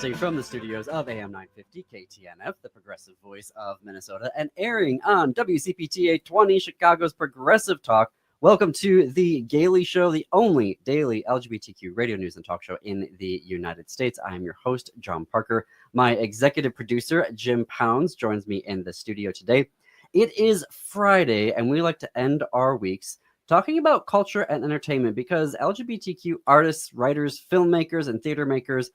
broadcasting from the studios of AM 950 KTNF, the progressive voice of Minnesota, and airing on WCPT 820, Chicago's Progressive Talk. Welcome to the Gailey Show, the only daily LGBTQ radio news and talk show in the United States. I am your host, John Parker. My executive producer, Jim Pounds, joins me in the studio today. It is Friday, and we like to end our weeks talking about culture and entertainment because LGBTQ artists, writers, filmmakers, and theater makers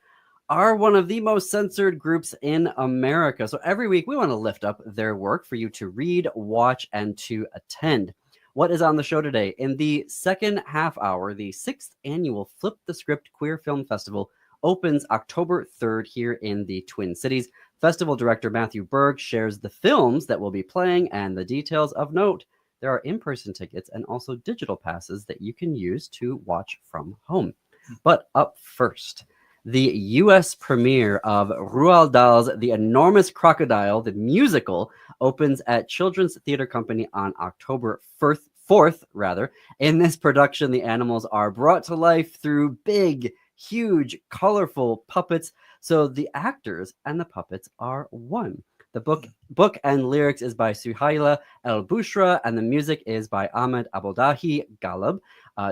are one of the most censored groups in America. So every week we want to lift up their work for you to read, watch, and to attend. What is on the show today? In the second half hour, the 6th annual Flip the Script Queer Film Festival opens October 3rd here in the Twin Cities. Festival director Matthew Berg shares the films that will be playing and the details of note. There are in-person tickets and also digital passes that you can use to watch from home. But up first, the U.S. premiere of Roald Dahl's The Enormous Crocodile, the musical, opens at Children's Theatre Company on October 4th. In this production, the animals are brought to life through big, huge, colorful puppets. So the actors and the puppets are one. The book and lyrics is by Suhaila El-Bushra, and the music is by Ahmed Abdeldahi Galab.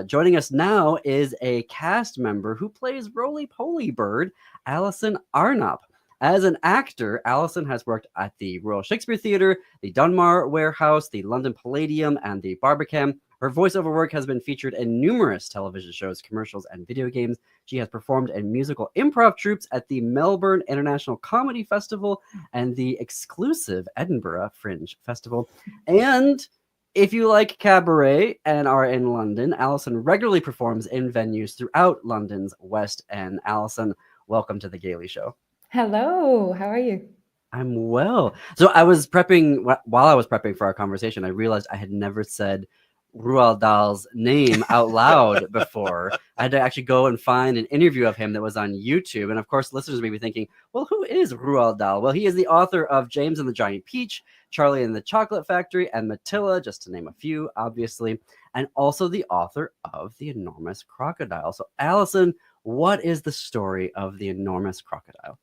Joining us now is a cast member who plays Roly-Poly Bird, Allison Arnop. As an actor, Allison has worked at the Royal Shakespeare Theatre, the Dunmar Warehouse, the London Palladium, and the Barbican. Her voiceover work has been featured in numerous television shows, commercials, and video games. She has performed in musical improv troupes at the Melbourne International Comedy Festival and the exclusive Edinburgh Fringe Festival. And if you like cabaret and are in London, Allison regularly performs in venues throughout London's West End. Allison, welcome to The Gailey Show. Hello, how are you? I'm well. So while I was prepping for our conversation, I realized I had never said Roald Dahl's name out loud before. I had to actually go and find an interview of him that was on YouTube. And of course, listeners may be thinking, well, who is Roald Dahl? Well, he is the author of James and the Giant Peach, Charlie and the Chocolate Factory, and Matilda, just to name a few, obviously, and also the author of The Enormous Crocodile. So, Allison, what is the story of The Enormous Crocodile?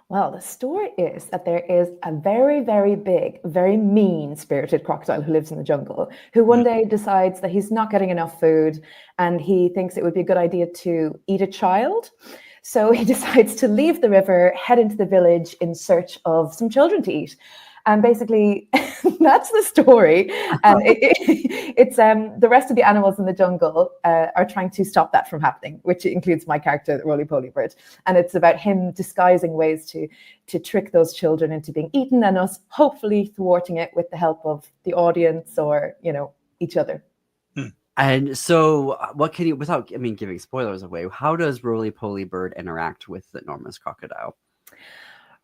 Well, the story is that there is a very, very big, very mean-spirited crocodile who lives in the jungle, who one day decides that he's not getting enough food and he thinks it would be a good idea to eat a child. So he decides to leave the river, head into the village in search of some children to eat. And basically, that's the story. And it's the rest of the animals in the jungle are trying to stop that from happening, which includes my character, Roly-Poly Bird. And it's about him disguising ways to trick those children into being eaten, and us hopefully thwarting it with the help of the audience or, each other. And so what can you, without giving spoilers away, how does Roly-Poly Bird interact with the Enormous Crocodile?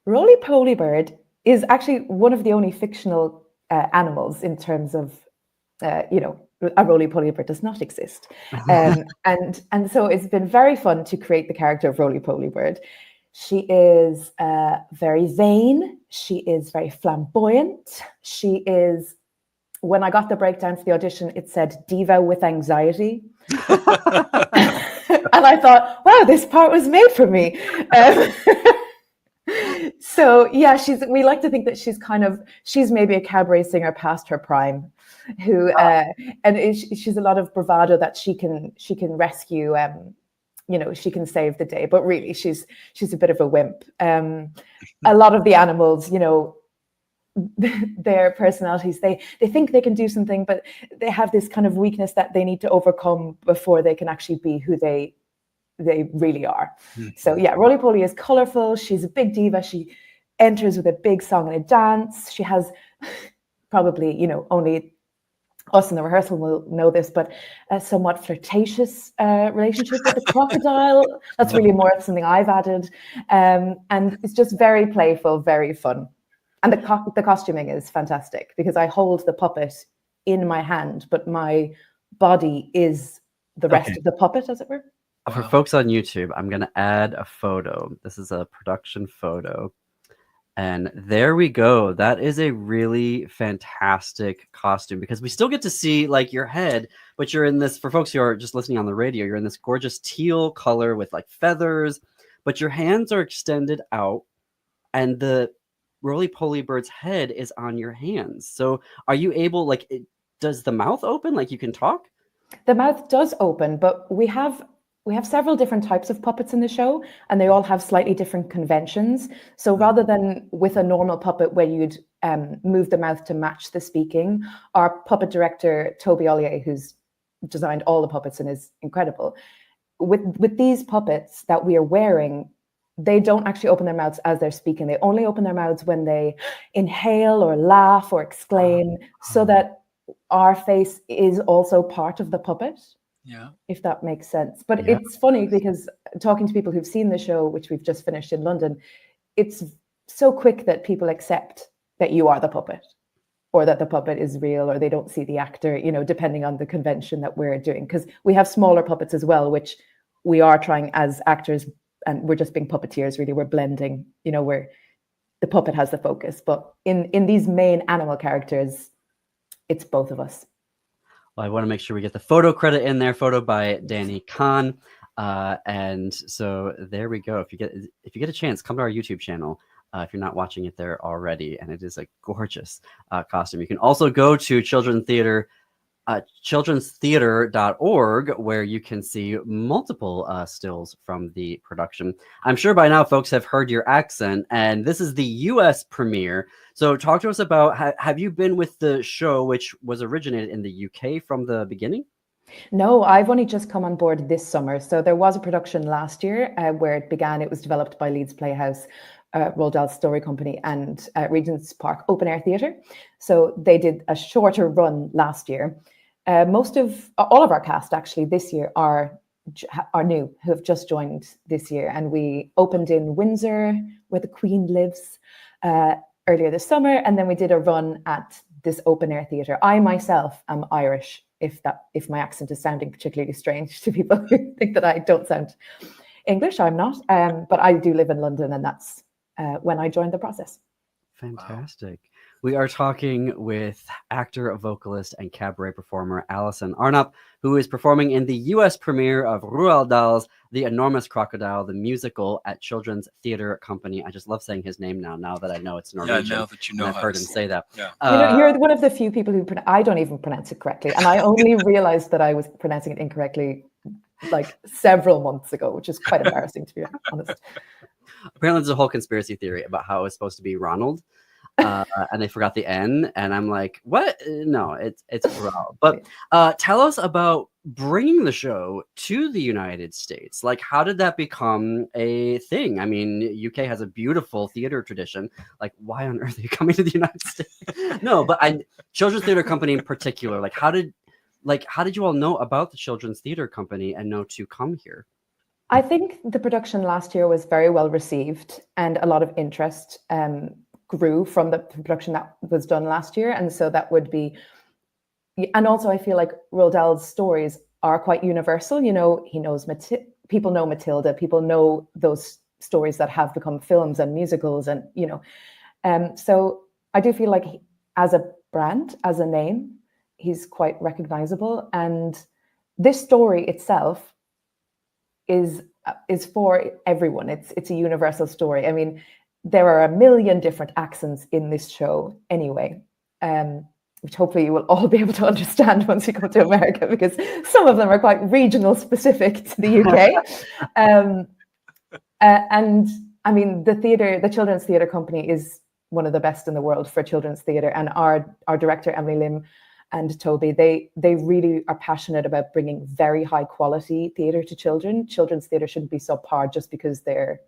Roly-Poly Bird is actually one of the only fictional animals in terms of, a roly-poly bird does not exist. And so it's been very fun to create the character of Roly-Poly Bird. She is very vain. She is very flamboyant. She is, when I got the breakdown for the audition, it said diva with anxiety. And I thought, wow, this part was made for me. So yeah, we like to think that she's maybe a cabaret singer past her prime, who she's a lot of bravado that she can rescue, she can save the day, but really she's a bit of a wimp. A lot of the animals, their personalities, they think they can do something, but they have this kind of weakness that they need to overcome before they can actually be who they really are. So yeah, Roly-Poly is colorful. She's a big diva. She enters with a big song and a dance. She has probably, only us in the rehearsal will know this, but a somewhat flirtatious relationship with the crocodile. That's really more something I've added. And it's just very playful, very fun. And the costuming is fantastic because I hold the puppet in my hand, but my body is the rest of the puppet, as it were. For folks on YouTube, I'm going to add a photo. This is a production photo. And there we go. That is a really fantastic costume because we still get to see like your head, but you're in this, for folks who are just listening on the radio, you're in this gorgeous teal color with like feathers, but your hands are extended out, and the roly-poly bird's head is on your hands. So are you able, like, does the mouth open, like you can talk? The mouth does open, but we have several different types of puppets in the show, and they all have slightly different conventions. So rather than with a normal puppet where you'd move the mouth to match the speaking, our puppet director, Toby Ollier, who's designed all the puppets and is incredible, with these puppets that we are wearing, they don't actually open their mouths as they're speaking. They only open their mouths when they inhale or laugh or exclaim, so that our face is also part of the puppet. Yeah. If that makes sense. But Yeah. it's funny because talking to people who've seen the show, which we've just finished in London, it's so quick that people accept that you are the puppet, or that the puppet is real, or they don't see the actor, you know, depending on the convention that we're doing. Because we have smaller puppets as well, which we are trying as actors, and we're just being puppeteers, really. We're blending, you know, where the puppet has the focus. But in these main animal characters, it's both of us. Well, I want to make sure we get the photo credit in there, photo by Danny Kahn. And so there we go. If you get a chance, come to our YouTube channel. If you're not watching it there already, and it is a gorgeous costume. You can also go to childrenstheater.org, where you can see multiple stills from the production. I'm sure by now folks have heard your accent, and this is the US premiere. So talk to us about, have you been with the show, which was originated in the UK from the beginning? No, I've only just come on board this summer. So there was a production last year where it began. It was developed by Leeds Playhouse, Roald Dahl's story company, and Regent's Park Open Air Theatre. So they did a shorter run last year. All of our cast actually this year are new, who have just joined this year. And we opened in Windsor, where the Queen lives, earlier this summer. And then we did a run at this open air theatre. I myself am Irish, if my accent is sounding particularly strange to people who think that I don't sound English. I'm not, but I do live in London, and that's when I joined the process. Fantastic. Wow. We are talking with actor, vocalist, and cabaret performer Alison Arnop, who is performing in the US premiere of Roald Dahl's The Enormous Crocodile, the musical, at Children's Theater Company. I just love saying his name now that I know it's Norwegian. Yeah, now that you know, I've heard him say that. Yeah. You're one of the few people who I don't even pronounce it correctly, and I only realized that I was pronouncing it incorrectly like several months ago, which is quite embarrassing, to be honest. Apparently, there's a whole conspiracy theory about how it was supposed to be Ronald. And they forgot the N, and I'm like, what? No, it's Roald. But tell us about bringing the show to the United States. Like, how did that become a thing? I mean, UK has a beautiful theater tradition. Like, why on earth are you coming to the United States? No, but Children's Theater Company in particular. Like, how did you all know about the Children's Theater Company and know to come here? I think the production last year was very well received, and a lot of interest grew from the production that was done last year. And so that would be, and also I feel like Roald Dahl's stories are quite universal. You know, he knows people know Matilda, people know those stories that have become films and musicals, and you know, so I do feel like as a brand, as a name, he's quite recognizable. And this story itself is for everyone. It's a universal story. I mean, there are a million different accents in this show anyway, which hopefully you will all be able to understand once you come to America, because some of them are quite regional specific to the UK. And I mean, the Children's Theatre Company is one of the best in the world for children's theatre. And our director, Emily Lim, and Toby, they really are passionate about bringing very high quality theatre to children. Children's theatre shouldn't be subpar just because they're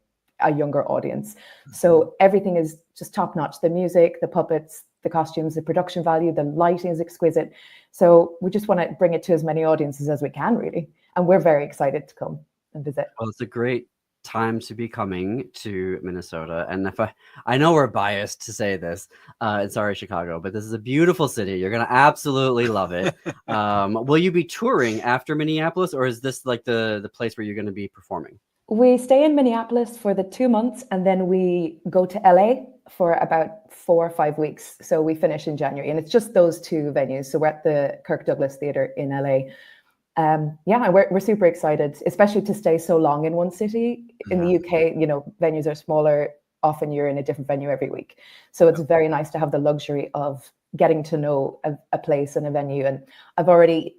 a younger audience. So everything is just top notch. The music, the puppets, the costumes, the production value, the lighting is exquisite. So we just want to bring it to as many audiences as we can, really. And we're very excited to come and visit. Well, it's a great time to be coming to Minnesota. And if I know we're biased to say this, and sorry, Chicago, but this is a beautiful city. You're going to absolutely love it. Will you be touring after Minneapolis, or is this like the place where you're going to be performing? We stay in Minneapolis for the 2 months, and then we go to LA for about 4 or 5 weeks. So we finish in January, and it's just those two venues. So we're at the Kirk Douglas Theatre in LA. We're super excited, especially to stay so long in one city. In the UK, venues are smaller. Often you're in a different venue every week. So it's very nice to have the luxury of getting to know a place and a venue. And I've already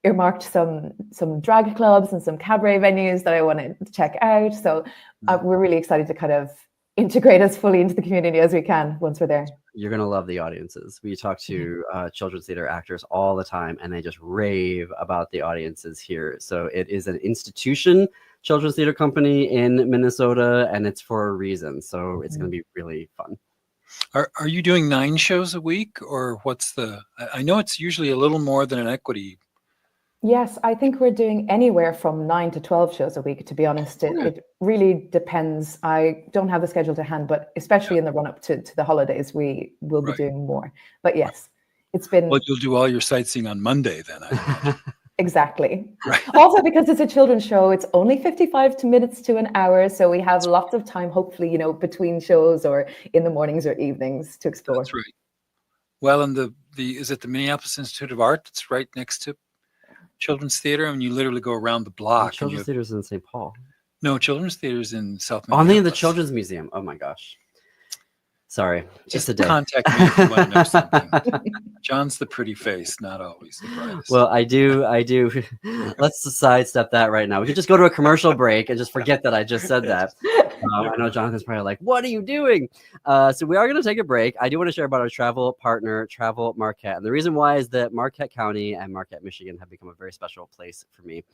earmarked some drag clubs and some cabaret venues that I want to check out. So we're really excited to kind of integrate as fully into the community as we can once we're there. You're going to love the audiences. We talk to children's theater actors all the time, and they just rave about the audiences here. So it is an institution children's theater company in Minnesota, and it's for a reason. So it's going to be really fun. Are you doing 9 shows a week, or I know it's usually a little more than an equity. Yes, I think we're doing anywhere from 9 to 12 shows a week, to be honest. It really depends. I don't have the schedule to hand, but especially in the run up to the holidays, we will be doing more. But yes, it's been... Well, you'll do all your sightseeing on Monday then. Exactly. Right. Also, because it's a children's show, it's only 55 minutes to an hour. So we have lots of time, hopefully, between shows or in the mornings or evenings to explore. That's right. Well, and is it the Minneapolis Institute of Art that's right next to Children's Theater? And you literally go around the block. Children's Theater is in St. Paul. No, Children's Theater is in South Minneapolis. Minneapolis. I'm in the Children's Museum. Oh my gosh. Sorry, just a day. Contact me if you want to know something. John's the pretty face, not always the brightest. Well, I do. Let's sidestep that right now. We could just go to a commercial break and just forget that I just said that. I know Jonathan's probably like, what are you doing? So we are going to take a break. I do want to share about our travel partner, Travel Marquette. And the reason why is that Marquette County and Marquette, Michigan have become a very special place for me.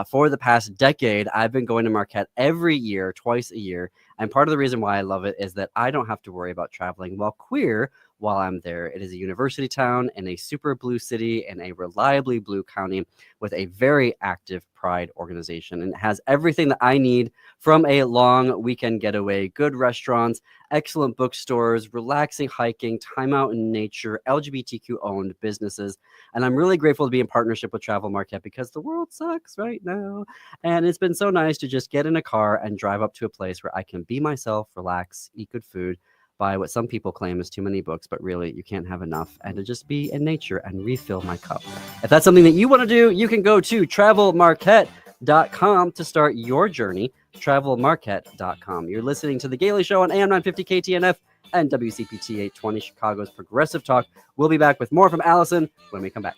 For the past decade, I've been going to Marquette every year, twice a year. And part of the reason why I love it is that I don't have to worry about traveling while queer while I'm there. It is a university town in a super blue city in a reliably blue county with a very active pride organization. And it has everything that I need from a long weekend getaway, good restaurants, excellent bookstores, relaxing hiking, time out in nature, LGBTQ owned businesses. And I'm really grateful to be in partnership with Travel Marquette because the world sucks right now. And it's been so nice to just get in a car and drive up to a place where I can be myself, relax, eat good food, buy what some people claim is too many books, but really you can't have enough, and to just be in nature and refill my cup. If that's something that you want to do, you can go to travelmarquette.com to start your journey. Travelmarquette.com. You're listening to The Gaily Show on AM 950 KTNF and WCPT 820, Chicago's Progressive Talk. We'll be back with more from Allison when we come back.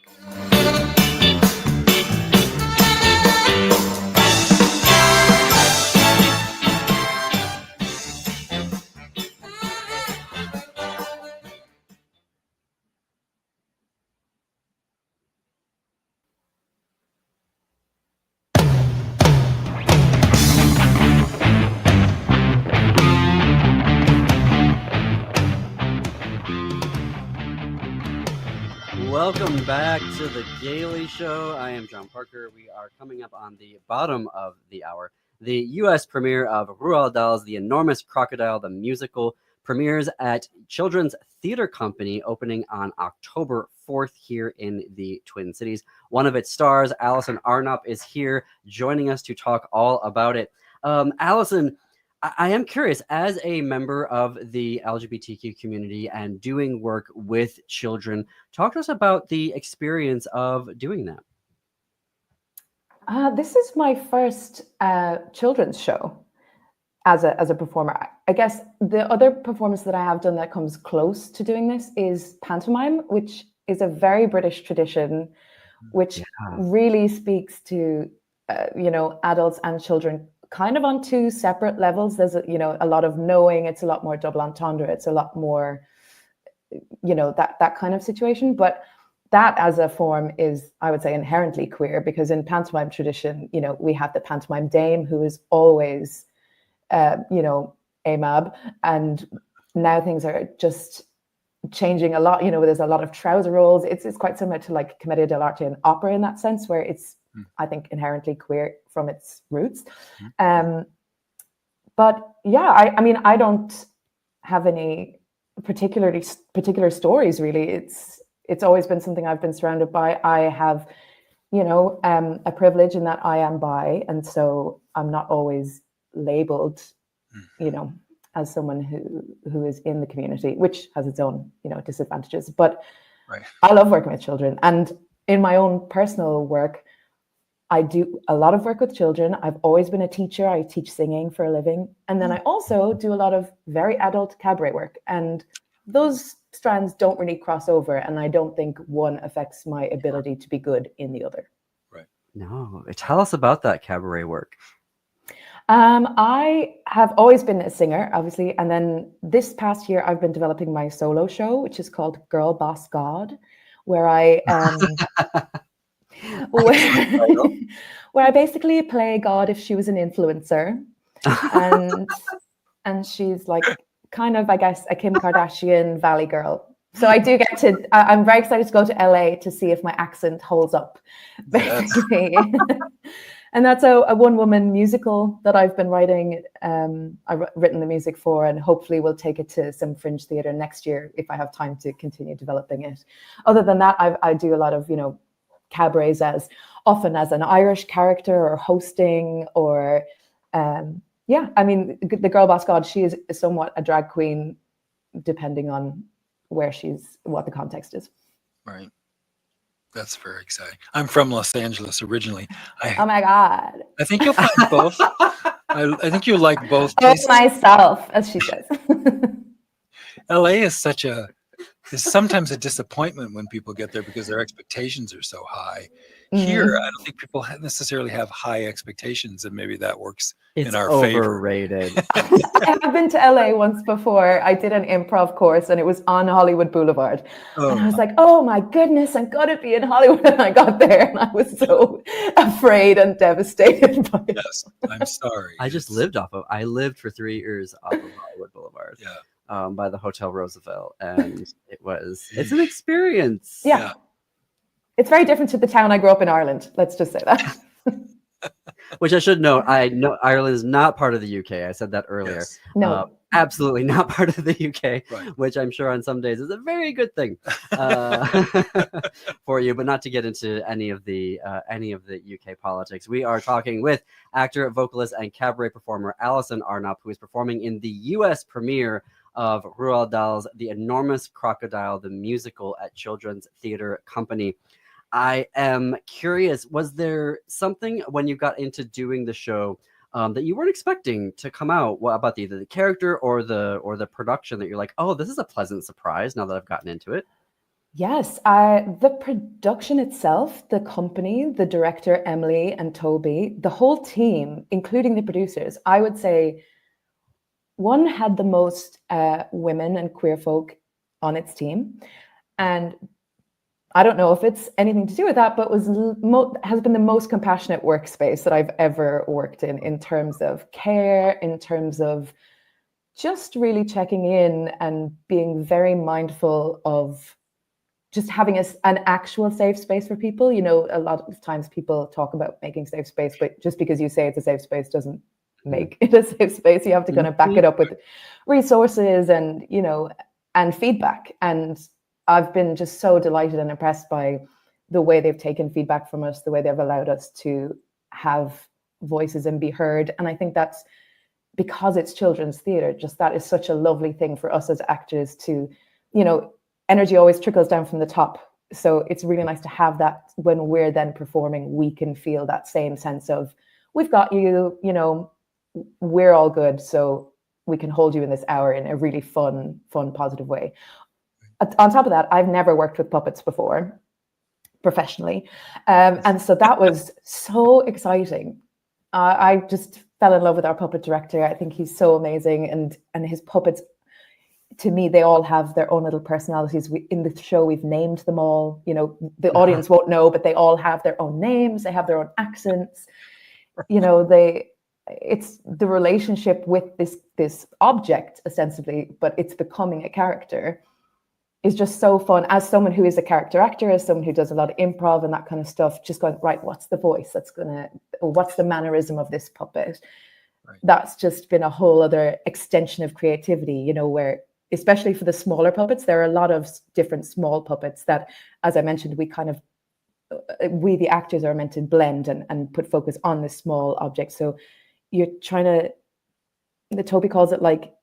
Welcome back to The Gaily Show. I am John Parker. We are coming up on the bottom of the hour. The U.S. premiere of Roald Dahl's The Enormous Crocodile, the musical, premieres at Children's Theater Company, opening on October 4th here in the Twin Cities. One of its stars, Allison Arnop, is here joining us to talk all about it. Allison, I am curious, as a member of the LGBTQ community and doing work with children, talk to us about the experience of doing that. This is my first children's show as a performer. I guess the other performance that I have done that comes close to doing this is pantomime, which is a very British tradition, which really speaks to, adults and children kind of on two separate levels. There's a lot of knowing, it's a lot more double entendre, it's a lot more, that kind of situation. But that as a form is, I would say, inherently queer, because in pantomime tradition, we have the pantomime dame who is always, AMAB, and now things are just changing a lot. There's a lot of trouser rolls. It's quite similar to like commedia dell'arte and opera in that sense, where it's, I think, inherently queer from its roots. But yeah, I don't have any particular stories really. It's always been something I've been surrounded by. I have, a privilege in that I am bi, and so I'm not always labeled, as someone who is in the community, which has its own, disadvantages. But I love working with children, and in my own personal work, I do a lot of work with children. I've always been a teacher. I teach singing for a living. And then I also do a lot of very adult cabaret work. And those strands don't really cross over. And I don't think one affects my ability to be good in the other. Right. No, tell us about that cabaret work. I have always been a singer, obviously. And then this past year, I've been developing my solo show, which is called Girl Boss God, where I where I basically play God if she was an influencer, and she's like kind of, I guess, a Kim Kardashian Valley girl. So I do get to. I'm very excited to go to LA to see if my accent holds up, basically. And that's a one-woman musical that I've been writing. I've written the music for, and hopefully we'll take it to some fringe theatre next year if I have time to continue developing it. Other than that, I do a lot of, cabarets often as an Irish character or hosting or, the Girl Boss God, she is somewhat a drag queen depending on what the context is. Right. That's very exciting. I'm from Los Angeles originally. Oh my God. I think you'll find both. I think you'll like both. Oh, myself, as she says. LA is sometimes a disappointment when people get there because their expectations are so high. Here, I don't think people necessarily have high expectations, and maybe that works in our overrated. favor. I've been to LA once before. I did an improv course, and it was on Hollywood Boulevard. And I was like, oh my goodness, I'm going to be in Hollywood. And I got there, and I was so afraid and devastated by it. Yes, I'm sorry. I lived for 3 years off of Hollywood Boulevard. Yeah. By the Hotel Roosevelt, and it's an experience. Yeah. It's very different to the town I grew up in Ireland. Let's just say that. Which I should note. I know Ireland is not part of the UK. I said that earlier. Yes. No. Absolutely not part of the UK, Right. which I'm sure on some days is a very good thing for you. But not to get into any of the UK politics. We are talking with actor, vocalist, and cabaret performer Alison Arnop, who is performing in the US premiere of Roald Dahl's The Enormous Crocodile, the musical at Children's Theatre Company. I am curious, was there something when you got into doing the show that you weren't expecting to come out? What about either the character or the production that you're like, oh, this is a pleasant surprise now that I've gotten into it? Yes, the production itself, the company, the director, Emily and Toby, the whole team, including the producers, I would say one had the most women and queer folk on its team. And I don't know if it's anything to do with that, but has been the most compassionate workspace that I've ever worked in terms of care, in terms of just really checking in and being very mindful of just having an actual safe space for people. A lot of times people talk about making safe space, but just because you say it's a safe space doesn't make it a safe space. You have to kind of back it up with resources and, and feedback. And I've been just so delighted and impressed by the way they've taken feedback from us, the way they've allowed us to have voices and be heard. And I think that's because it's children's theatre, just that is such a lovely thing for us as actors to, energy always trickles down from the top. So it's really nice to have that when we're then performing, we can feel that same sense of, we've got you, we're all good. So we can hold you in this hour in a really fun, positive way. On top of that, I've never worked with puppets before professionally. And so that was so exciting. I just fell in love with our puppet director. I think he's so amazing. And his puppets, to me, they all have their own little personalities. In the show, we've named them all. The audience won't know, but they all have their own names. They have their own accents. It's the relationship with this object, ostensibly, but it's becoming a character, is just so fun. As someone who is a character actor, as someone who does a lot of improv and that kind of stuff, just going, right, what's the voice what's the mannerism of this puppet? Right. That's just been a whole other extension of creativity, where, especially for the smaller puppets, there are a lot of different small puppets that, as I mentioned, we the actors are meant to blend and put focus on this small object. So you're trying to, Toby calls it like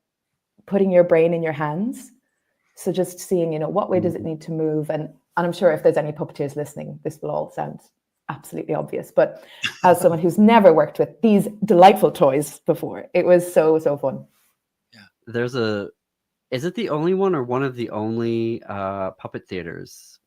putting your brain in your hands. So just seeing, what way does it need to move? And I'm sure if there's any puppeteers listening, this will all sound absolutely obvious. But as someone who's never worked with these delightful toys before, it was so fun. There's is it the only one or one of the only puppet theaters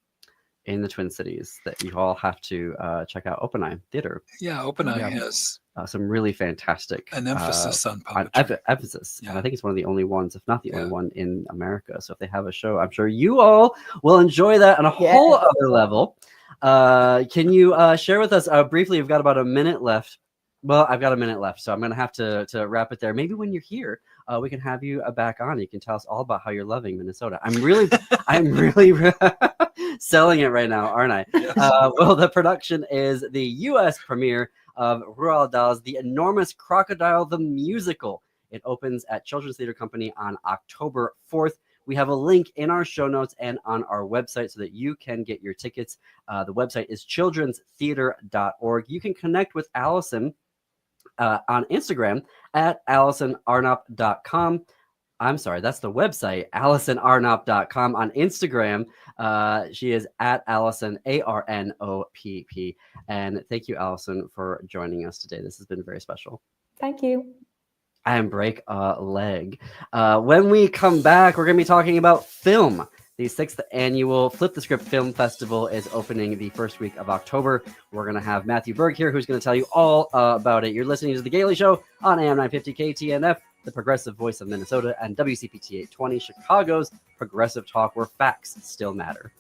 in the Twin Cities that you all have to check out? Open Eye Theater. Yeah, Open Eye has some really fantastic an emphasis on puppetry. Emphasis. Yeah. And I think it's one of the only ones, if not the only one in America. So if they have a show, I'm sure you all will enjoy that on a whole other level. Can you share with us briefly? We've got about a minute left. Well, I've got a minute left, so I'm going to have to wrap it there. Maybe when you're here, we can have you back on. You can tell us all about how you're loving Minnesota. I'm really selling it right now, aren't I? Yes. Well, the production is the U.S. premiere of Roald Dahl's The Enormous Crocodile, the musical. It opens at Children's Theater Company on October 4th. We have a link in our show notes and on our website so that you can get your tickets. The website is childrenstheater.org. You can connect with Allison on Instagram at AllisonArnop.com. I'm sorry, that's the website, AllisonArnop.com. On Instagram, she is at Allison, ARNOPP. And thank you, Allison, for joining us today. This has been very special. Thank you. And break a leg. When we come back, we're going to be talking about film. The 6th annual Flip the Script Film Festival is opening the first week of October. We're going to have Matthew Berg here, who's going to tell you all about it. You're listening to The Gailey Show on AM 950 KTNF, the progressive voice of Minnesota, and WCPT 820, Chicago's progressive talk where facts still matter.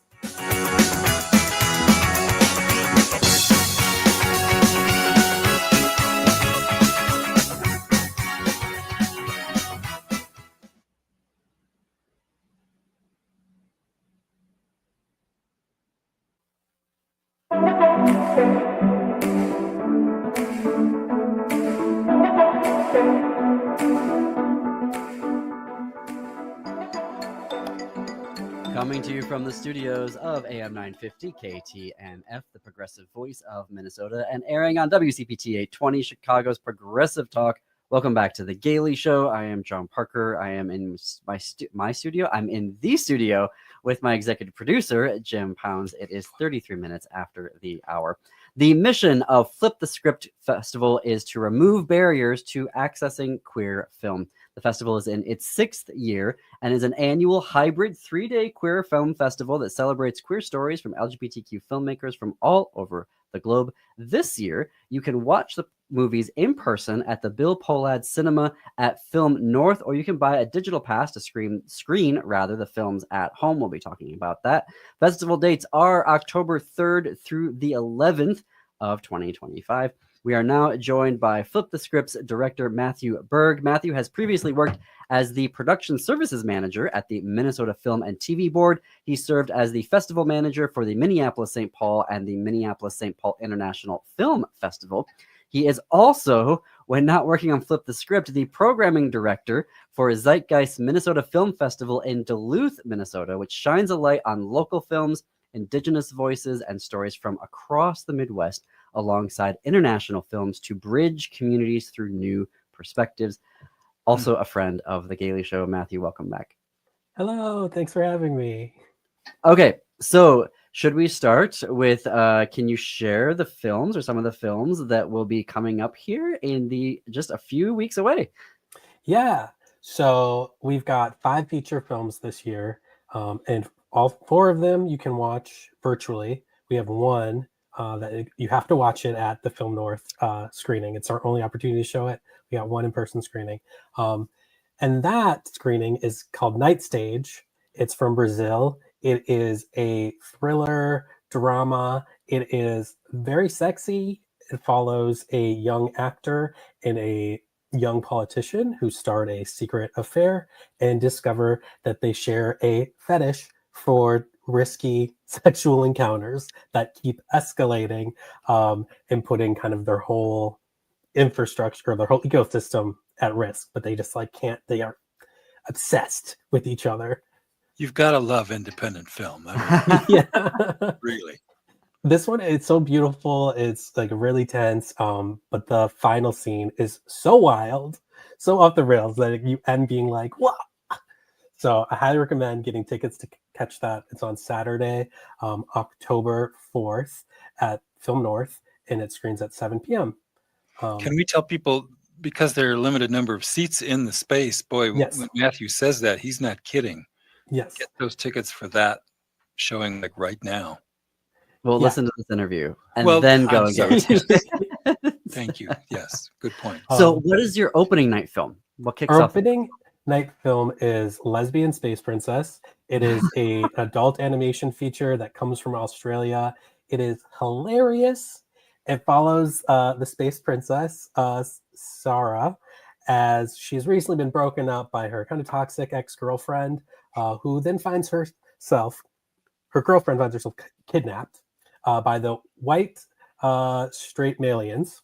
Coming to you from the studios of AM 950 KTNF, the progressive voice of Minnesota, and airing on WCPT 820, Chicago's progressive talk. Welcome back to The Gailey Show. I am John Parker. I am in my studio. I'm in the studio with my executive producer, Jim Pounds. It is 33 minutes after the hour. The mission of Flip the Script Festival is to remove barriers to accessing queer film. The festival is in its 6th year and is an annual hybrid 3-day queer film festival that celebrates queer stories from LGBTQ filmmakers from all over the globe. This year, you can watch the movies in person at the Bill Pohlad Cinema at Film North, or you can buy a digital pass to screen the films at home. We'll be talking about that. Festival dates are October 3rd through the 11th of 2025. We are now joined by Flip the Script's director, Matthew Berg. Matthew has previously worked as the production services manager at the Minnesota Film and TV Board. He served as the festival manager for the Minneapolis-St. Paul and the Minneapolis-St. Paul International Film Festival. He is also, when not working on Flip the Script, the programming director for Zeitgeist Minnesota Film Festival in Duluth, Minnesota, which shines a light on local films, indigenous voices, and stories from across the Midwest, alongside international films to bridge communities through new perspectives. Also a friend of The Gailey Show. Matthew, welcome back. Hello, thanks for having me. Okay, so should we start with, can you share the films or some of the films that will be coming up here in just a few weeks away? Yeah, so we've got 5 feature films this year, and all 4 of them you can watch virtually. We have one that you have to watch it at the Film North screening. It's our only opportunity to show it. We got one in-person screening. And that screening is called Night Stage. It's from Brazil. It is a thriller drama. It is very sexy. It follows a young actor and a young politician who start a secret affair and discover that they share a fetish for risky sexual encounters that keep escalating and putting kind of their whole infrastructure, their whole ecosystem at risk. But they just can't, they are obsessed with each other. You've got to love independent film. I mean, Yeah. really. This one, it's so beautiful. It's really tense. But the final scene is so wild, so off the rails that you end being like, wow. So I highly recommend getting tickets to catch that. It's on Saturday, October 4th at Film North, and it screens at 7 p.m. Can we tell people, because there are a limited number of seats in the space, boy, Yes. when Matthew says that, he's not kidding. Yes. Get those tickets for that showing like right now. We'll Yeah. listen to this interview and then go I'm and get sorry. your tickets. Thank you. Yes, good point. So, what is your opening night film? What kicks Our off? opening night film is Lesbian Space Princess. It is an adult animation feature that comes from Australia. It is hilarious. It follows the space princess, Sarah, as she's recently been broken up by her kind of toxic ex-girlfriend, who then finds her girlfriend finds herself kidnapped by the white straight malians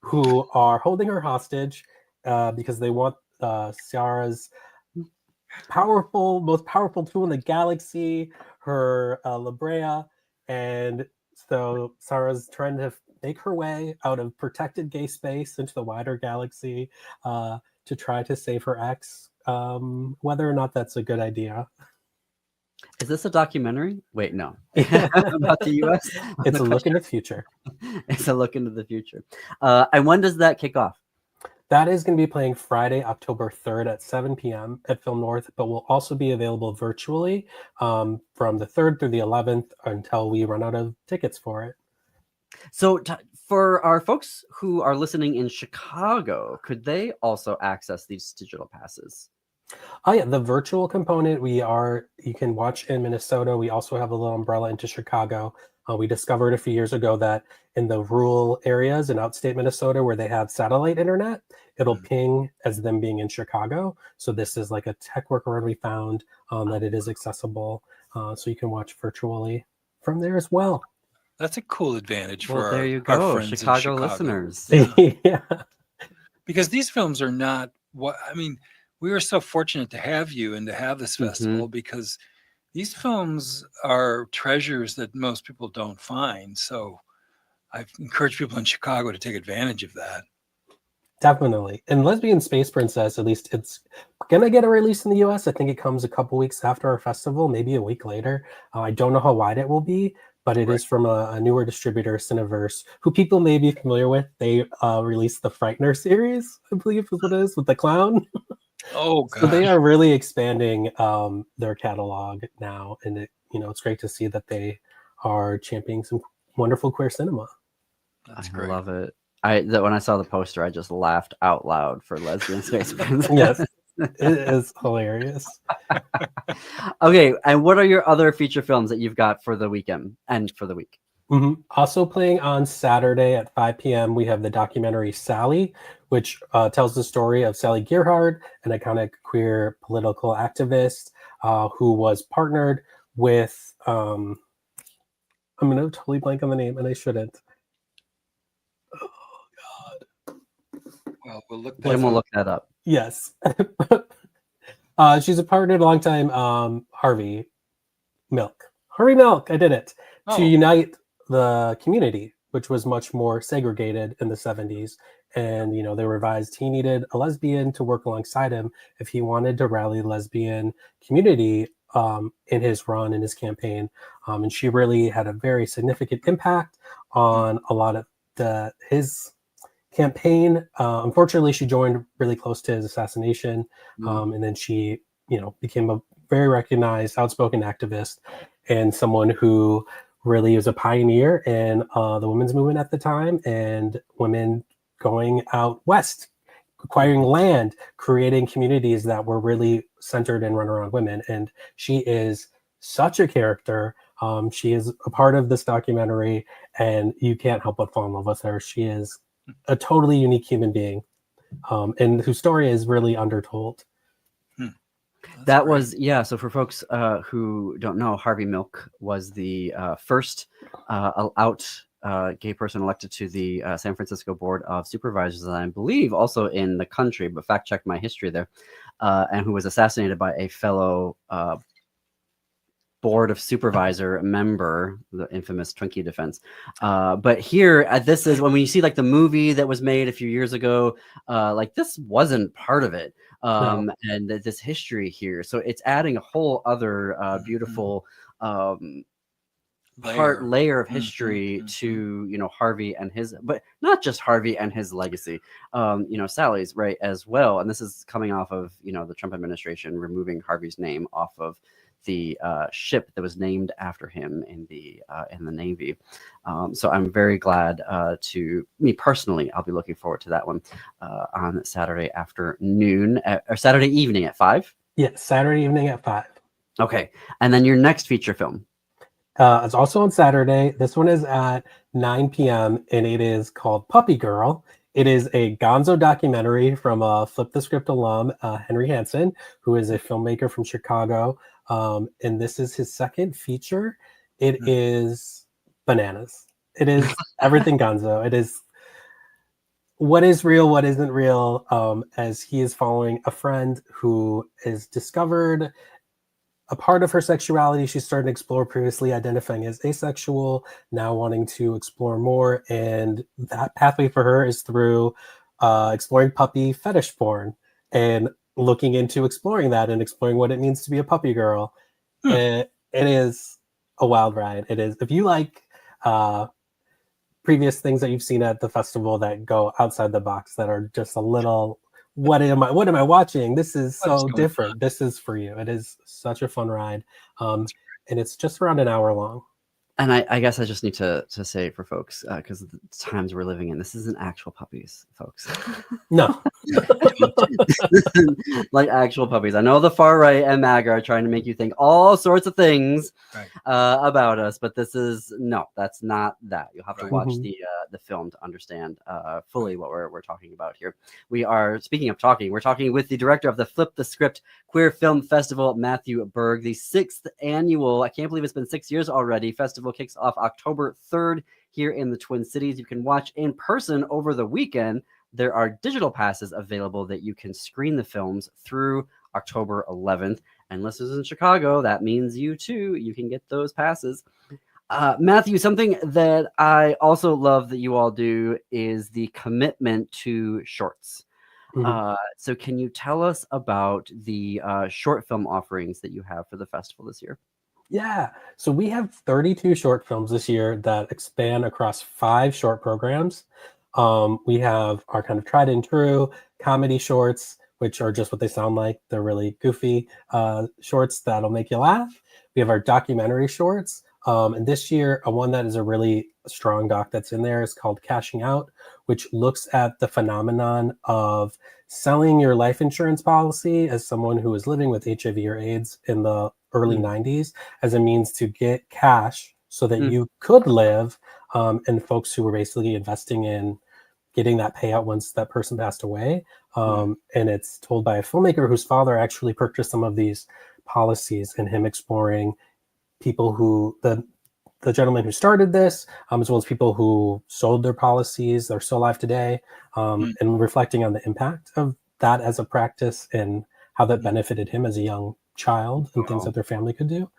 who are holding her hostage because they want Sarah's most powerful tool in the galaxy, her La Brea, and so Sarah's trying to make her way out of protected gay space into the wider galaxy to try to save her ex. Whether or not that's a good idea. Is this a documentary? Wait, no. About the U.S.? It's a look in the future. It's a look into the future. And when does that kick off? That is going to be playing Friday, October 3rd at 7 p.m. at Film North, but will also be available virtually from the 3rd through the 11th until we run out of tickets for it. So for our folks who are listening in Chicago, could they also access these digital passes? Oh yeah, the virtual component you can watch in Minnesota. We also have a little umbrella into Chicago. We discovered a few years ago that in the rural areas in outstate Minnesota where they have satellite internet, it'll ping as them being in Chicago. So this is like a tech workaround we found that it is accessible. So you can watch virtually from there as well. That's a cool advantage for there you our go, friends in Chicago listeners. Yeah. Because these films are not what I mean. We were so fortunate to have you and to have this festival because these films are treasures that most people don't find. So I've encouraged people in Chicago to take advantage of that. Definitely. And Lesbian Space Princess, at least it's going to get a release in the US. I think it comes a couple weeks after our festival, maybe a week later. I don't know how wide it will be, but it is from a newer distributor, Cineverse, who people may be familiar with. They released the Frightener series, I believe is what it is, with the clown. Oh, God. So they are really expanding their catalog now. And it's great to see that they are championing some wonderful queer cinema. That's I great. love it. When I saw the poster, I just laughed out loud for Lesbian Space Princess. Yes, it is hilarious. Okay, and what are your other feature films that you've got for the weekend and for the week? Also playing on Saturday at 5 p.m., we have the documentary Sally, which tells the story of Sally Gerhardt, an iconic queer political activist who was partnered with, I'm going to totally blank on the name, and I shouldn't. Well, we'll look that up. Yes. She's a partner, longtime Harvey Milk. I did it. To unite the community, which was much more segregated in the 70s. And, they revised he needed a lesbian to work alongside him if he wanted to rally the lesbian community in his run, in his campaign. And she really had a very significant impact on a lot of his campaign. Unfortunately, she joined really close to his assassination. And then she, became a very recognized, outspoken activist and someone who really was a pioneer in the women's movement at the time, and women going out west, acquiring land, creating communities that were really centered and run around women. And she is such a character. She is a part of this documentary, and you can't help but fall in love with her. She is a totally unique human being, and whose story is really undertold. That was, so for folks who don't know, Harvey Milk was the first out gay person elected to the San Francisco Board of Supervisors, and I believe also in the country, but fact check my history there, and who was assassinated by a fellow board of supervisor member, the infamous Twinkie defense. But here, this is when you see like the movie that was made a few years ago, like this wasn't part of it. And this history here. So it's adding a whole other beautiful layer of history to, you know, Harvey and his, but not just Harvey and his legacy, you know, Sally's, right, as well. And this is coming off of, you know, the Trump administration removing Harvey's name off of the ship that was named after him in the Navy. So I'm very glad to me personally, I'll be looking forward to that one on Saturday afternoon or Saturday evening at 5. Yes, Saturday evening at 5. Okay. And then your next feature film. It's also on Saturday. This one is at 9 p.m. and it is called Puppy Girl. It is a gonzo documentary from Flip the Script alum, Henry Hansen, who is a filmmaker from Chicago. And this is his second feature. It is bananas. It is everything gonzo. It is what is real, what isn't real, as he is following a friend who is discovered a part of her sexuality she started to explore, previously identifying as asexual, now wanting to explore more. And that pathway for her is through exploring puppy fetish porn and looking into exploring that and exploring what it means to be a puppy girl. It is a wild ride. It is. If you like previous things that you've seen at the festival that go outside the box, that are just a little, what am I watching? This is so different. This is for you. It is such a fun ride. And it's just around an hour long. And I guess I just need to say for folks, because of the times we're living in, this isn't actual puppies, folks. No. Like actual puppies. I know the far right and MAGA are trying to make you think all sorts of things about us, but this is, no, that's not that. You'll have to watch the film to understand fully what we're talking about here. We are, speaking of talking, we're talking with the director of the Flip the Script Queer Film Festival, Matthew Berg. The 6th annual, I can't believe it's been 6 years already, festival kicks off October 3rd here in the Twin Cities. You can watch in person over the weekend. There are digital passes available that you can screen the films through October 11th. And listeners in Chicago, that means you too. You can get those passes. Matthew, something that I also love that you all do is the commitment to shorts. So can you tell us about the short film offerings that you have for the festival this year? Yeah, so we have 32 short films this year that expand across 5 short programs. We have our kind of tried and true comedy shorts, which are just what they sound like. They're really goofy shorts that'll make you laugh. We have our documentary shorts. And this year, one that is a really strong doc that's in there is called Cashing Out, which looks at the phenomenon of selling your life insurance policy as someone who is living with HIV or AIDS in the early 90s as a means to get cash so that you could live, and folks who were basically investing in getting that payout once that person passed away. And it's told by a filmmaker whose father actually purchased some of these policies, and him exploring people who, the gentleman who started this, as well as people who sold their policies, they're still alive today, and reflecting on the impact of that as a practice and how that benefited him as a young child and things that their family could do.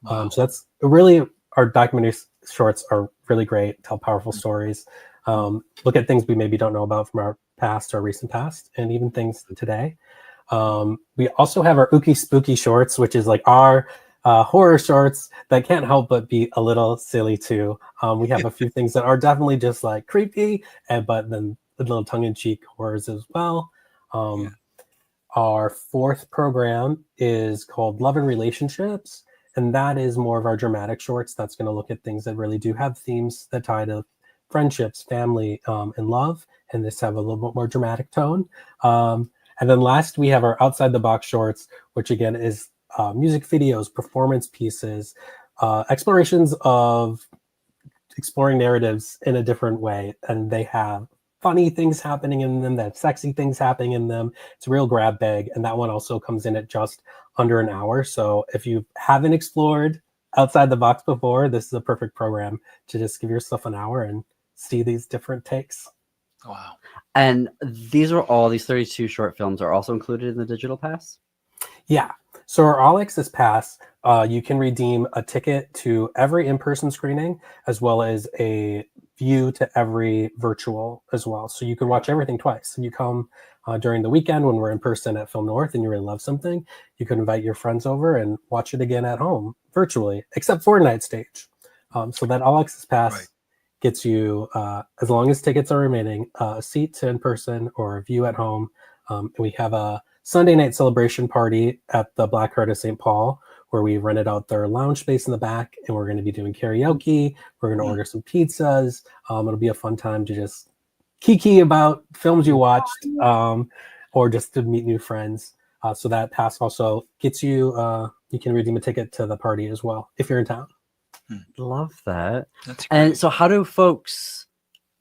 So that's really, our documentary shorts are really great, tell powerful stories, look at things we maybe don't know about from our past or recent past, and even things today. We also have our Ookie Spooky shorts, which is like our horror shorts that can't help but be a little silly too. We have a few things that are definitely just like creepy, but then a little tongue-in-cheek horrors as well. Our 4th program is called Love and Relationships, and that is more of our dramatic shorts. That's going to look at things that really do have themes that tie to friendships, family, and love, and this have a little bit more dramatic tone. And then last, we have our Outside the Box shorts, which again is music videos, performance pieces, explorations of exploring narratives in a different way. And they have funny things happening in them, that sexy things happening in them. It's a real grab bag. And that one also comes in at just under an hour. So if you haven't explored Outside the Box before, this is a perfect program to just give yourself an hour and see these different takes. Wow. And these 32 short films are also included in the digital pass? Yeah. So our All Access Pass, you can redeem a ticket to every in-person screening as well as a view to every virtual as well. So you can watch everything twice. So you come during the weekend when we're in person at Film North and you really love something, you can invite your friends over and watch it again at home virtually, except for Night Stage. So that All Access Pass gets you, as long as tickets are remaining, a seat to in person or a view at home. And we have a Sunday night celebration party at the Black Heart of St. Paul, where we rented out their lounge space in the back, and we're going to be doing karaoke. We're going to order some pizzas. It'll be a fun time to just kiki about films you watched, or just to meet new friends. So that pass also gets you, you can redeem a ticket to the party as well if you're in town. Love that. That's great. And so how do folks,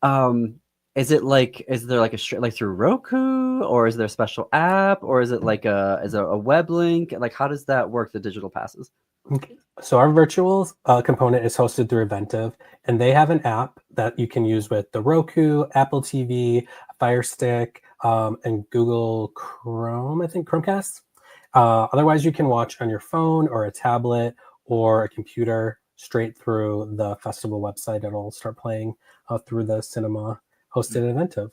is there like a straight, like through Roku, or is there a special app, or is it like is there a web link? Like, how does that work, the digital passes? Okay. So our virtual component is hosted through Eventive, and they have an app that you can use with the Roku, Apple TV, Fire Stick, and Google Chrome, I think Chromecast. Otherwise, you can watch on your phone or a tablet or a computer straight through the festival website. It'll start playing through the cinema hosted Eventive.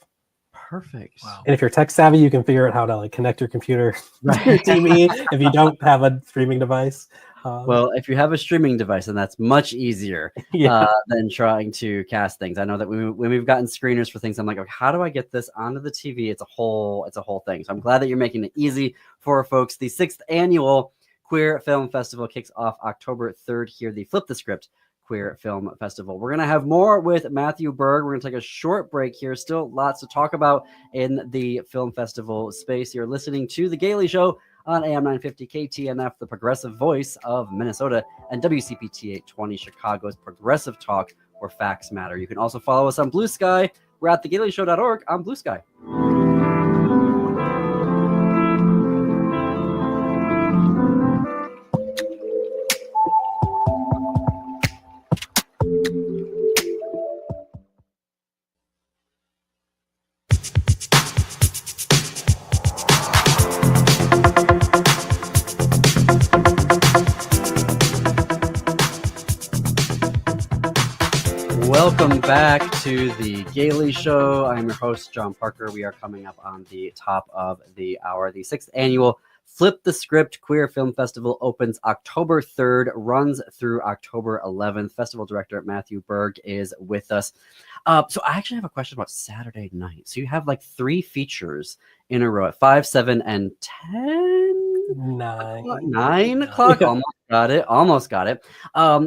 Perfect. Wow. And if you're tech savvy, you can figure out how to like connect your computer to your TV if you don't have a streaming device. Well, if you have a streaming device, then that's much easier than trying to cast things. I know that when we've gotten screeners for things, I'm like, okay, how do I get this onto the TV? It's a whole thing. So I'm glad that you're making it easy for folks. The 6th annual Queer Film Festival kicks off October 3rd here. The Flip the Script Queer Film Festival. We're going to have more with Matthew Berg. We're going to take a short break here. Still lots to talk about in the film festival space. You're listening to The Gailey Show on AM 950 KTNF, the progressive voice of Minnesota, and WCPT 820, Chicago's progressive talk, where facts matter. You can also follow us on Blue Sky. We're at thegaileyshow.org on Blue Sky. Welcome back to the Gailey Show. I'm your host, John Parker. We are coming up on the top of the hour. The 6th annual Flip the Script Queer Film Festival opens October 3rd, runs through October 11th. Festival director Matthew Berg is with us. So I actually have a question about Saturday night. So you have like 3 features in a row at 5, 7, and 10? 9 o'clock. Yeah. Almost got it.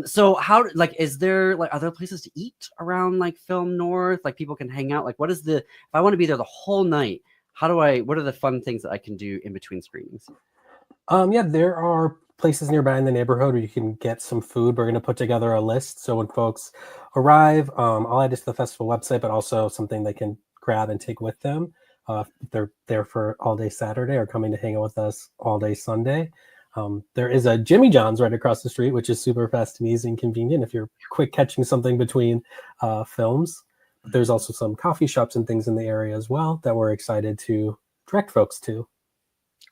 So how, like, is there like, are there places to eat around like Film North? Like people can hang out? Like what is if I want to be there the whole night, what are the fun things that I can do in between screenings? Yeah, there are places nearby in the neighborhood where you can get some food. We're going to put together a list. So when folks arrive, I'll add it to the festival website, but also something they can grab and take with them. If they're there for all day Saturday or coming to hang out with us all day Sunday. There is a Jimmy John's right across the street, which is super fast and easy and convenient if you're quick catching something between films. But there's also some coffee shops and things in the area as well that we're excited to direct folks to.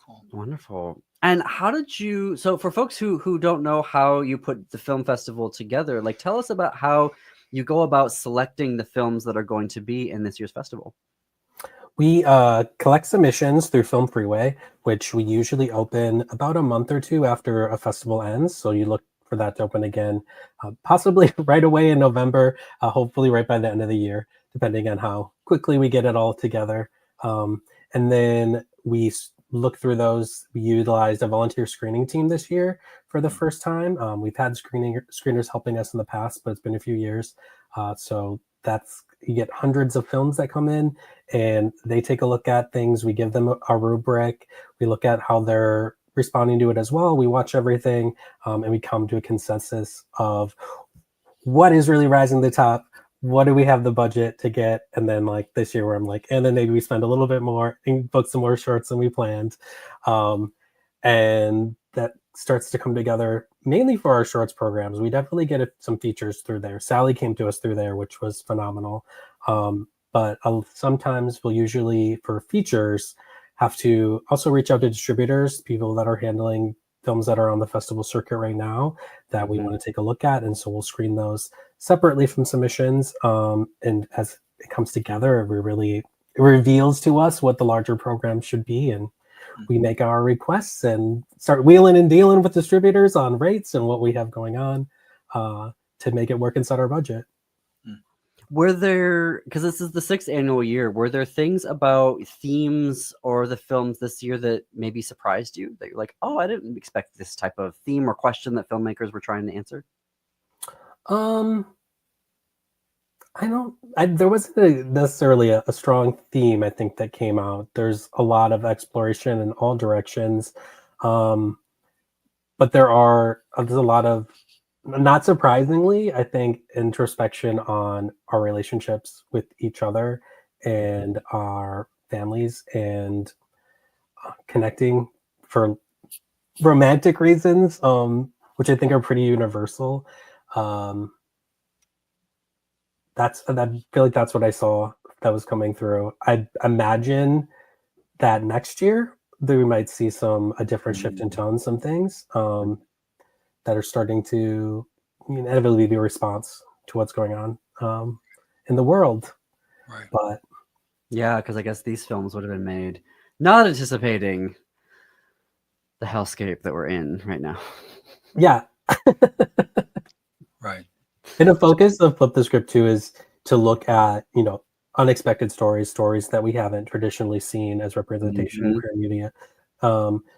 Cool. Wonderful. And how did you, so for folks who don't know how you put the film festival together, like tell us about how you go about selecting the films that are going to be in this year's festival. We collect submissions through Film Freeway, which we usually open about a month or 2 after a festival ends. So you look for that to open again, possibly right away in November, hopefully right by the end of the year, depending on how quickly we get it all together. And then we look through those. We utilized a volunteer screening team this year for the first time. We've had screeners helping us in the past, but it's been a few years. So you get hundreds of films that come in and they take a look at things. We give them a rubric. We look at how they're responding to it as well. We watch everything and we come to a consensus of what is really rising to the top. What do we have the budget to get? And then like this year where I'm like, and then maybe we spend a little bit more and book some more shorts than we planned. And that starts to come together mainly for our shorts programs. We definitely get some features through there. Sally came to us through there, which was phenomenal. But sometimes we'll usually, for features, have to also reach out to distributors, people that are handling films that are on the festival circuit right now that we Mhm. want to take a look at, and so we'll screen those separately from submissions. And as it comes together, it reveals to us what the larger program should be, and we make our requests and start wheeling and dealing with distributors on rates and what we have going on to make it work inside our budget. Were there, because this is the 6th annual year, were there things about themes or the films this year that maybe surprised you? That you're like, oh, I didn't expect this type of theme or question that filmmakers were trying to answer? There wasn't necessarily a strong theme, I think, that came out. There's a lot of exploration in all directions. But there's a lot of, not surprisingly, I think, introspection on our relationships with each other and our families, and connecting for romantic reasons, which I think are pretty universal. I feel like that's what I saw that was coming through. I imagine that next year that we might see a different shift in tone, some things that are starting to inevitably be a response to what's going on in the world. Right. But Yeah, because I guess these films would have been made not anticipating the hellscape that we're in right now. yeah. Right. And the focus of Flip the Script too is to look at, unexpected stories that we haven't traditionally seen as representation in queer media.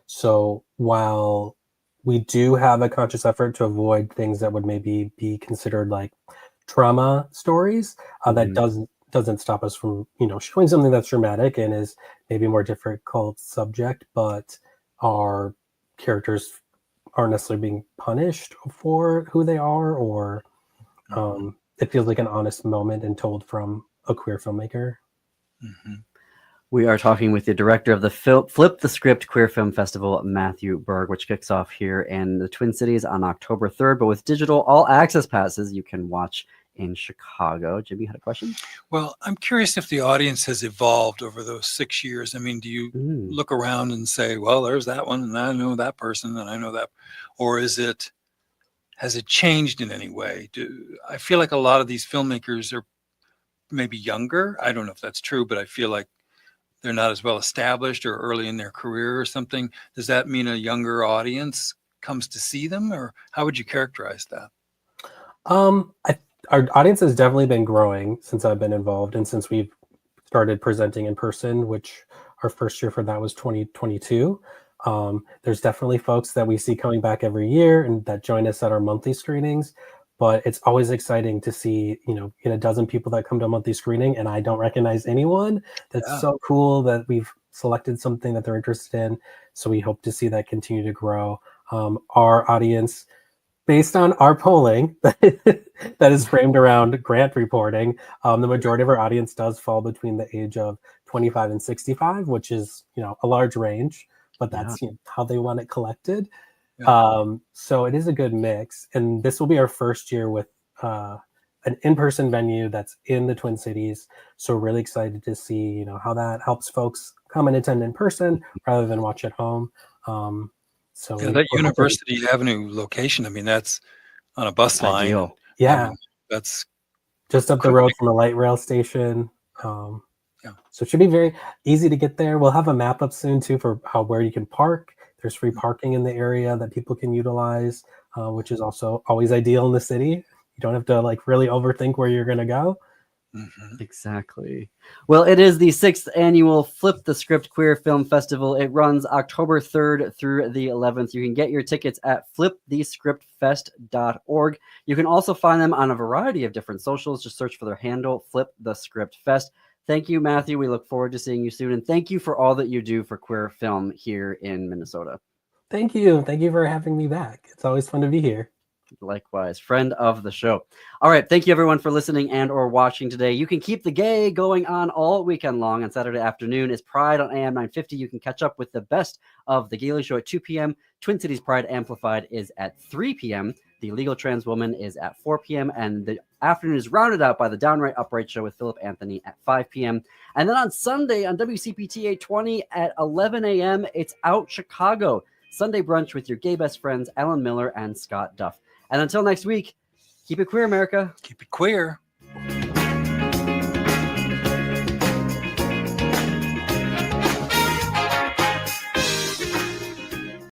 So while we do have a conscious effort to avoid things that would maybe be considered like trauma stories, that doesn't stop us from, showing something that's dramatic and is maybe a more difficult subject, but our characters aren't necessarily being punished for who they are, or it feels like an honest moment and told from a queer filmmaker. We are talking with the director of the Flip the Script Queer Film Festival, Matthew Berg, which kicks off here in the Twin Cities on October 3rd. But with digital all access passes, you can watch in Chicago. Jimmy had a question? Well, I'm curious if the audience has evolved over those 6 years. I mean, do you look around and say, well, there's that one, and I know that person, and I know that, or has it changed in any way? I feel like a lot of these filmmakers are maybe younger. I don't know if that's true, but I feel like they're not as well established or early in their career or something. Does that mean a younger audience comes to see them, or how would you characterize that? Our audience has definitely been growing since I've been involved, and since we've started presenting in person, which our first year for that was 2022. There's definitely folks that we see coming back every year and that join us at our monthly screenings. But it's always exciting to see, get a dozen people that come to a monthly screening and I don't recognize anyone. That's so cool that we've selected something that they're interested in. So we hope to see that continue to grow. Our audience, based on our polling that is framed around grant reporting, the majority of our audience does fall between the age of 25 and 65, which is, a large range, but that's how they want it collected. So it is a good mix, and this will be our first year with an in-person venue that's in the Twin Cities. So we're really excited to see, how that helps folks come and attend in person rather than watch at home. That University Avenue location, I mean, that's on a bus line. Ideal. Yeah, I mean, that's just up the road from a light rail station. So it should be very easy to get there. We'll have a map up soon too for where you can park. There's free parking in the area that people can utilize, which is also always ideal in the city. You don't have to really overthink where you're going to go. Exactly. Well, it is the 6th annual Flip the Script Queer Film Festival. It runs October 3rd through the 11th. You can get your tickets at flipthescriptfest.org. You can also find them on a variety of different socials. Just search for their handle, Flip the Script Fest. Thank you, Matthew. We look forward to seeing you soon. And thank you for all that you do for queer film here in Minnesota. Thank you. Thank you for having me back. It's always fun to be here. Likewise, friend of the show. All right. Thank you, everyone, for listening and or watching today. You can keep the gay going on all weekend long. On Saturday afternoon is Pride on AM 950. You can catch up with the best of the Gaily Show at 2 p.m. Twin Cities Pride Amplified is at 3 p.m. The Legal Trans Woman is at 4 p.m. And the afternoon is rounded out by the Downright Upright Show with Philip Anthony at 5 p.m. And then on Sunday on WCPT 820 at 11 a.m., it's Out Chicago. Sunday Brunch with your gay best friends, Alan Miller and Scott Duff. And until next week, keep it queer, America. Keep it queer.